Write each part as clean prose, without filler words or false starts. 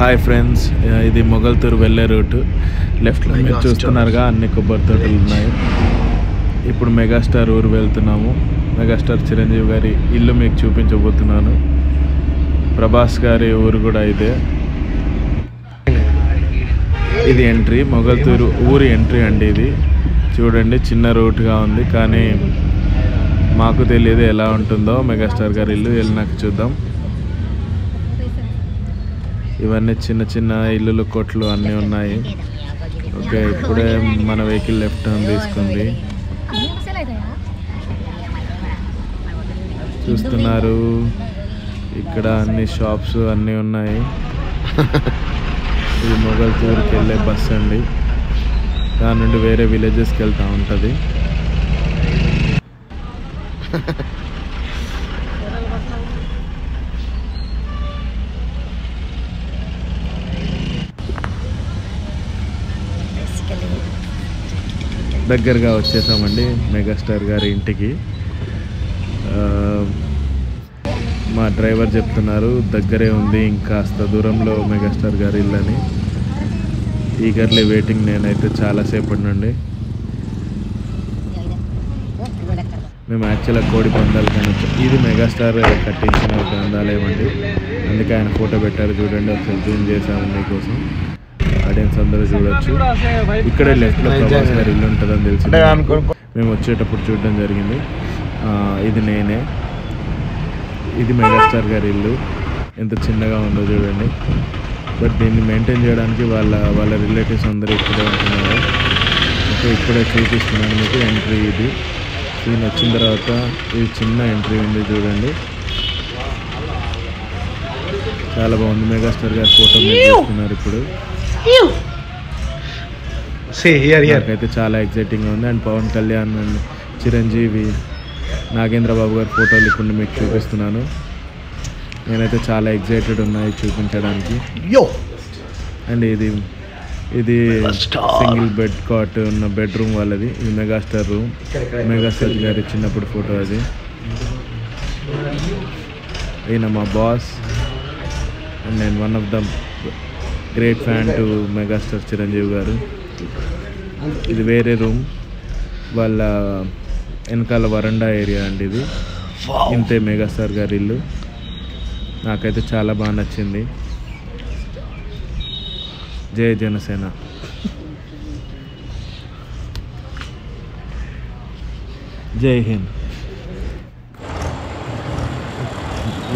Hi friends, ఇది మొగల్తూరు వెళ్ళే route. లెఫ్ట్లో మీరు చూస్తున్నారుగా అన్ని కొబ్బరి తోటలు ఉన్నాయి. ఇప్పుడు మెగాస్టార్ ఊరు వెళ్తున్నాము. మెగాస్టార్ చిరంజీవి గారి ఇల్లు మీకు చూపించబోతున్నాను. ప్రభాస్ గారి ఊరు కూడా ఇదే. ఇది ఎంట్రీ, మొగల్తూరు ఊరి ఎంట్రీ అండి. ఇది చూడండి, చిన్న రూట్గా ఉంది, కానీ మాకు తెలియదు ఎలా ఉంటుందో. మెగాస్టార్ గారి ఇల్లు వెళ్ళినాక చూద్దాం. ఇవన్నీ చిన్న చిన్న ఇల్లులు, కొట్లు అన్నీ ఉన్నాయి. ఓకే, ఇప్పుడే మన వెహికల్ లెఫ్ట్ టర్న్ తీసుకుంది. చూస్తున్నారు, ఇక్కడ అన్ని షాప్స్ అన్నీ ఉన్నాయి. ఇది మొగల్తూరుకి వెళ్ళే బస్ అండి. దాని నుండి వేరే విలేజెస్కి వెళ్తూ ఉంటుంది. దగ్గరగా వచ్చేసామండి మెగాస్టార్ గారి ఇంటికి. మా డ్రైవర్ చెప్తున్నారు దగ్గరే ఉంది, ఇంకాస్త దూరంలో మెగాస్టార్ గారి ఇల్లు అని. ఈగర్లీ వెయిటింగ్ నేనైతే చాలాసేపటి నుండి. మేము యాక్చువల్గా కోడి పందాలు కానీ ఇది మెగాస్టార్ కట్టించిన గ్రంథాలయం అండి. అందుకే ఆయన ఫోటో పెట్టారు, చూడండి. ఒకసారి జూమ్ చేసాము మీకోసం, ఆడియన్స్ అందరూ చూడొచ్చు. ఇక్కడే లెఫ్ట్లో ప్రభాస్ గారి ఇల్లు ఉంటుందని తెలిసి మేము వచ్చేటప్పుడు చూడడం జరిగింది. ఇది నేనే. ఇది మెగాస్టార్ గారి ఇల్లు. ఎంత చిన్నగా ఉందో చూడండి. బట్ దీన్ని మెయింటైన్ చేయడానికి వాళ్ళ రిలేటివ్స్ అందరూ ఇక్కడే ఉంటున్నారు. ఓకే, ఇక్కడే చూపిస్తున్నాను మీకు ఎంట్రీ. ఇది సీన్ వచ్చిన తర్వాత ఇది చిన్న ఎంట్రీ ఉంది, చూడండి. చాలా బాగుంది. మెగాస్టార్ గారి ఫోటో చూస్తున్నారు ఇప్పుడు. నాకైతే చాలా ఎగ్జైటింగ్గా ఉంది. అండ్ పవన్ కళ్యాణ్ అండ్ చిరంజీవి, నాగేంద్ర బాబు గారి ఫోటోలు ఇప్పుడు మీకు చూపిస్తున్నాను. నేనైతే చాలా ఎగ్జైటెడ్ ఉన్నాయి చూపించడానికి. అండ్ ఇది సింగిల్ బెడ్ కాట్ ఉన్న బెడ్రూమ్ వాళ్ళది. ఇది మెగాస్టార్ రూమ్. మెగాస్టార్ గారి చిన్నప్పుడు ఫోటో అది. ఈయన మా బాస్ అండ్ నేను one of the great fan to megastar Chiranjeevi గారు. ఇది వేరే రూమ్, వాళ్ళ వెనకాల వరండా ఏరియా అండి. ఇది ఇంతే మెగాస్టార్ గారి ఇల్లు. నాకైతే చాలా బాగా నచ్చింది. జై జనసేన. జై హింద్.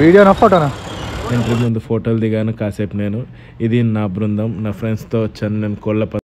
వీడియోనా ఫోటోనా? ఎంట్రీ ముందు ఫోటోలు దిగాను కాసేపు నేను. ఇది నా బృందం, నా ఫ్రెండ్స్తో వచ్చాను నేను. కోళ్ళ